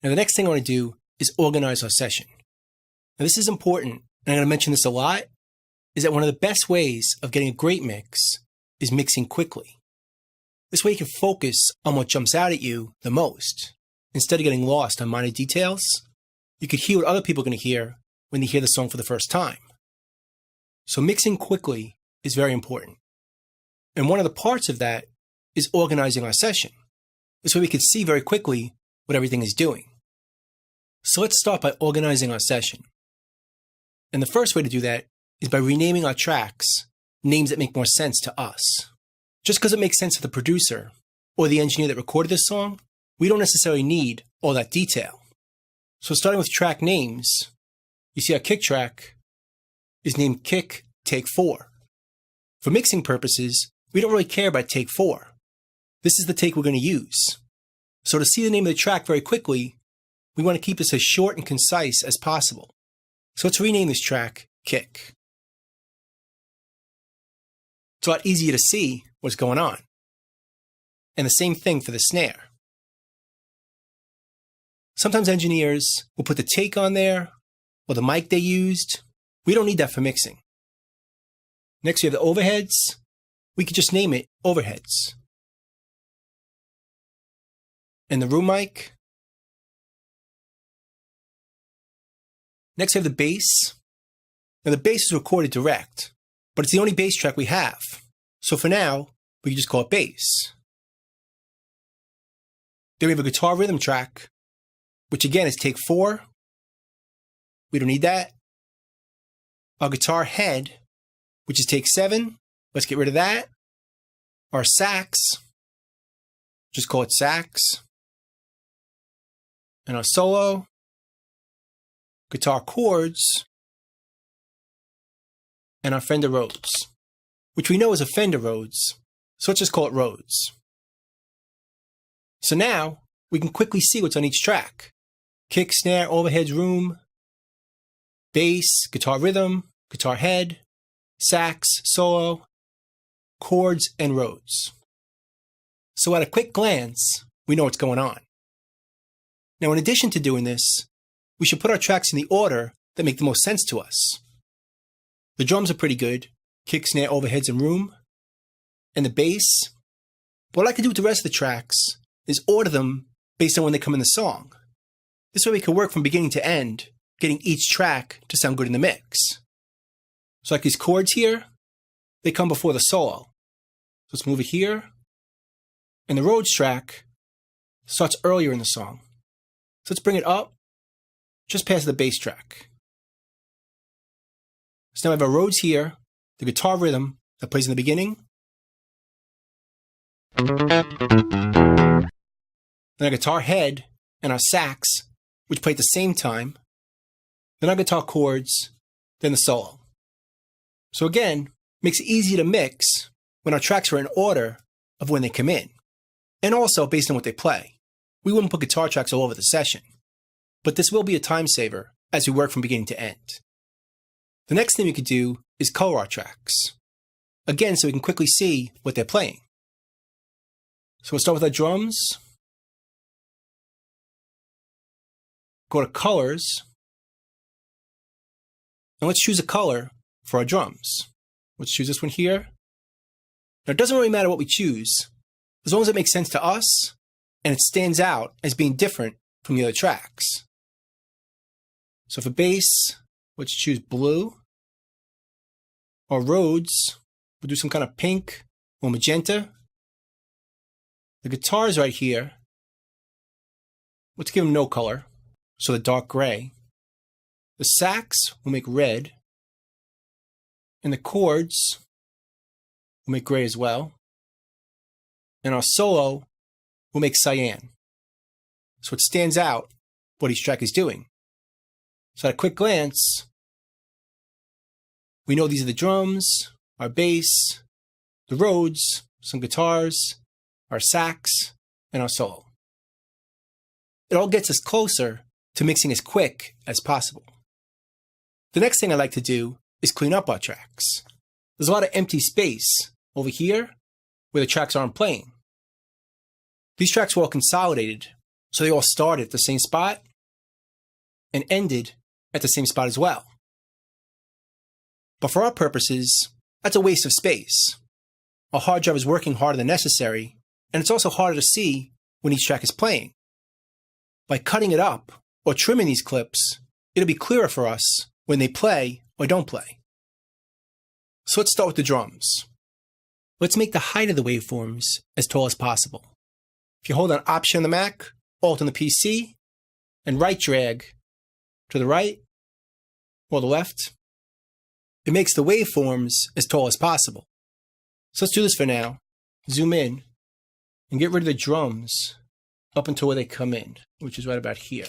Now the next thing I want to do is organize our session. Now this is important, and I'm going to mention this a lot, is that one of the best ways of getting a great mix is mixing quickly. This way you can focus on what jumps out at you the most. Instead of getting lost on minor details, you could hear what other people are going to hear when they hear the song for the first time. So mixing quickly is very important. And one of the parts of that is organizing our session. This way we can see very quickly what everything is doing. So let's start by organizing our session. And the first way to do that is by renaming our tracks names that make more sense to us. Just because it makes sense to the producer or the engineer that recorded this song, we don't necessarily need all that detail. So starting with track names, you see our kick track is named Kick Take 4. For mixing purposes, we don't really care about take 4. This is the take we're going to use. So to see the name of the track very quickly, we want to keep this as short and concise as possible. So let's rename this track Kick. It's a lot easier to see what's going on. And the same thing for the snare. Sometimes engineers will put the take on there or the mic they used. We don't need that for mixing. Next we have the overheads. We could just name it overheads. And the room mic. Next we have the bass. Now the bass is recorded direct, but it's the only bass track we have. So for now, we can just call it bass. Then we have a guitar rhythm track, which again is take 4. We don't need that. Our guitar head, which is take 7. Let's get rid of that. Our sax, just call it sax. And our solo, guitar chords, and our Fender Rhodes, which we know is a Fender Rhodes, so let's just call it Rhodes. So now we can quickly see what's on each track. Kick, snare, overheads, room, bass, guitar rhythm, guitar head, sax, solo, chords, and Rhodes. So at a quick glance, we know what's going on. Now in addition to doing this, we should put our tracks in the order that make the most sense to us. The drums are pretty good, kick, snare, overheads, and room, and the bass. But what I can do with the rest of the tracks is order them based on when they come in the song. This way we can work from beginning to end, getting each track to sound good in the mix. So like these chords here, they come before the solo. So let's move it here. And the Rhodes track starts earlier in the song. So let's bring it up, just past the bass track. So now I have our Rhodes here, the guitar rhythm that plays in the beginning. Then our guitar head and our sax, which play at the same time. Then our guitar chords, then the solo. So again, makes it easy to mix when our tracks are in order of when they come in. And also based on what they play. We wouldn't put guitar tracks all over the session. But this will be a time saver as we work from beginning to end. The next thing we could do is color our tracks. Again, so we can quickly see what they're playing. So we'll start with our drums. Go to colors. And let's choose a color for our drums. Let's choose this one here. Now it doesn't really matter what we choose, as long as it makes sense to us and it stands out as being different from the other tracks. So for bass, let's choose blue. Or Rhodes, we'll do some kind of pink or magenta. The guitars right here, let's give them no color, so the dark gray. The sax will make red. And the chords will make gray as well. And our solo will make cyan. So it stands out what each track is doing. So at a quick glance, we know these are the drums, our bass, the Rhodes, some guitars, our sax, and our solo. It all gets us closer to mixing as quick as possible. The next thing I like to do is clean up our tracks. There's a lot of empty space over here where the tracks aren't playing. These tracks were all consolidated So they all started at the same spot and ended at the same spot as well. But for our purposes, that's a waste of space. Our hard drive is working harder than necessary, and it's also harder to see when each track is playing. By cutting it up or trimming these clips, it'll be clearer for us when they play or don't play. So let's start with the drums. Let's make the height of the waveforms as tall as possible. If you hold down Option on the Mac, Alt on the PC, and right drag to the right or the left, it makes the waveforms as tall as possible. So let's do this for now. Zoom in and get rid of the drums up until where they come in, which is right about here.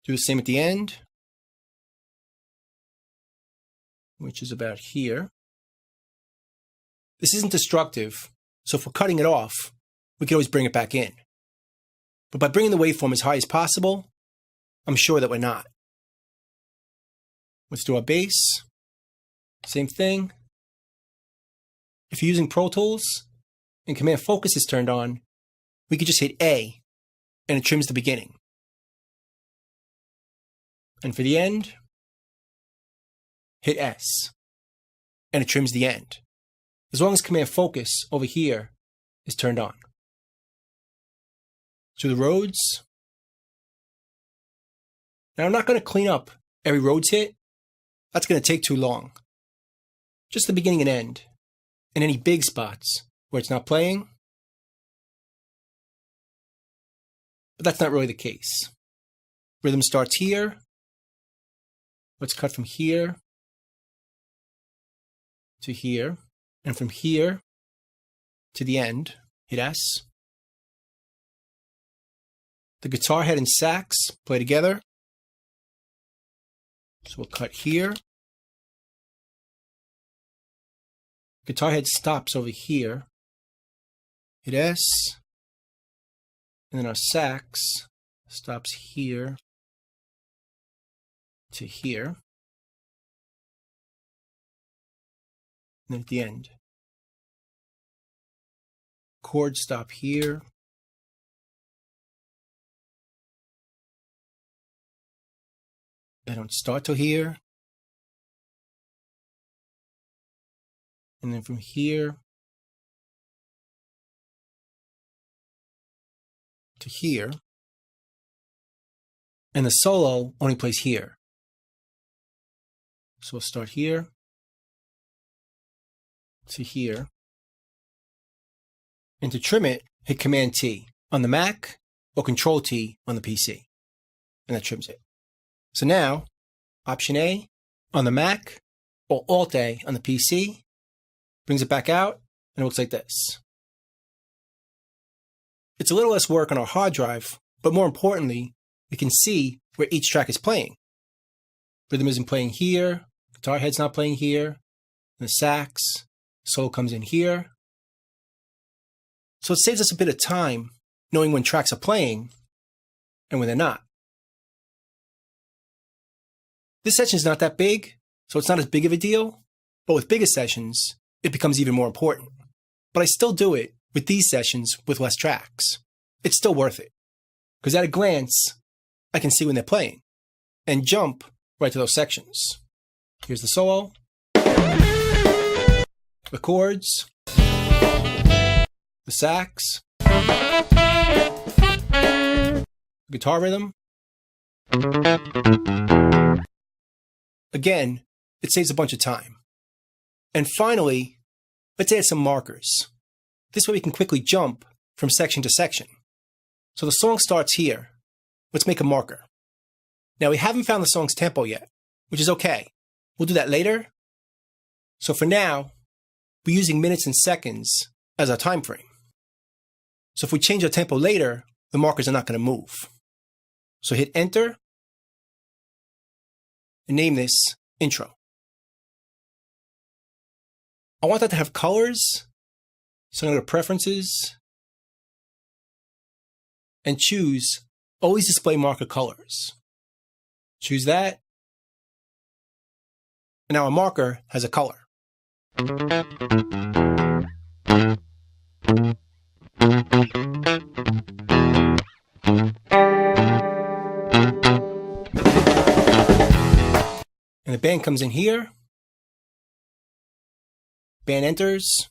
Do the same at the end, which is about here. This isn't destructive, so if we're cutting it off, we can always bring it back in. But by bringing the waveform as high as possible, I'm sure that we're not. Let's do our bass. Same thing. If you're using Pro Tools and Command Focus is turned on, we could just hit A and it trims the beginning. And for the end, hit S and it trims the end, as long as Command Focus over here is turned on. To the Rhodes. Now I'm not going to clean up every Rhodes hit. That's going to take too long. Just the beginning and end, and any big spots where it's not playing. But that's not really the case. Rhythm starts here. Let's cut from here to here, and from here to the end, hit S. The guitar head and sax play together. So we'll cut here. Guitar head stops over here. Hit S. And then our sax stops here to here. And then at the end. Chords stop here. They don't start till here. And then from here to here. And the solo only plays here. So we'll start here to here. And to trim it, hit Command T on the Mac or Control T on the PC. And that trims it. So now, Option A on the Mac or Alt A on the PC brings it back out and it looks like this. It's a little less work on our hard drive, but more importantly, we can see where each track is playing. Rhythm isn't playing here, guitar head's not playing here, and the sax, solo comes in here. So it saves us a bit of time knowing when tracks are playing and when they're not. This session is not that big, so it's not as big of a deal, but with bigger sessions, it becomes even more important. But I still do it with these sessions with less tracks. It's still worth it, because at a glance, I can see when they're playing and jump right to those sections. Here's the solo, the chords, the sax, the guitar rhythm. Again, it saves a bunch of time. And finally, let's add some markers. This way we can quickly jump from section to section. So the song starts here. Let's make a marker. Now we haven't found the song's tempo yet, which is okay. We'll do that later. So for now, we're using minutes and seconds as our time frame. So if we change our tempo later, the markers are not going to move. So hit Enter and name this Intro. I want that to have colors, so I'm going to go to Preferences and choose Always Display Marker Colors. Choose that, and now our marker has a color. band comes in here. Band enters.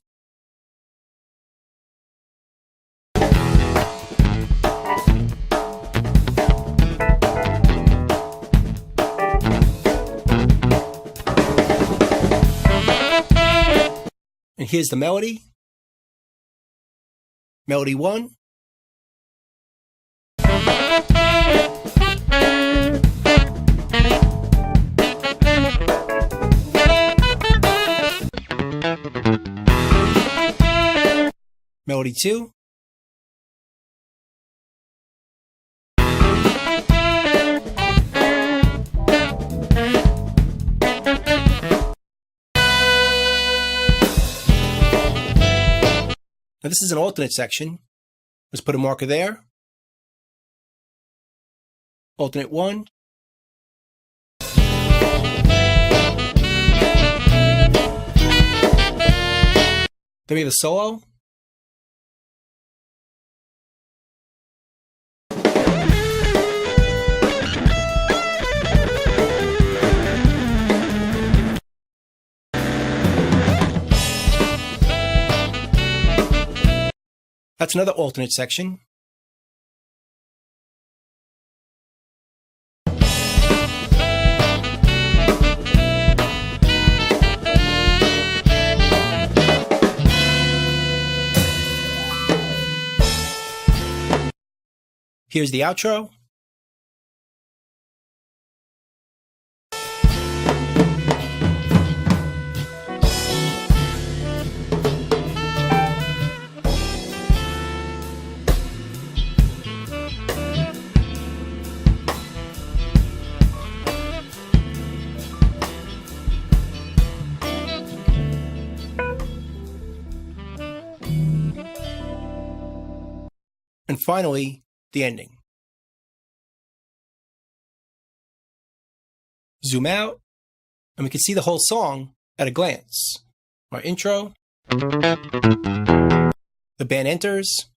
And here's the melody. Melody 1. Melody 2. Now this is an alternate section. Let's put a marker there. Alternate 1. Then we have a solo. That's another alternate section. Here's the outro. And finally, the ending. Zoom out, and we can see the whole song at a glance. Our intro, the band enters,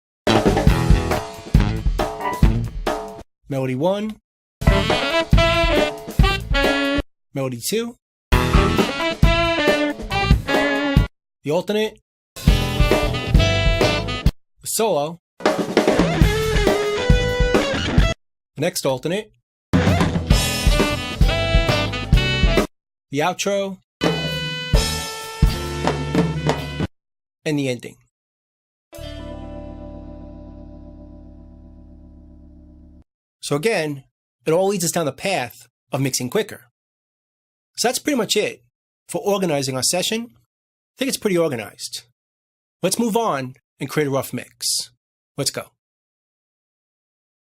melody 1, melody 2, the alternate, the solo, the next alternate, the outro, and the ending. So again, it all leads us down the path of mixing quicker. So that's pretty much it for organizing our session. I think it's pretty organized. Let's move on and create a rough mix. Let's go.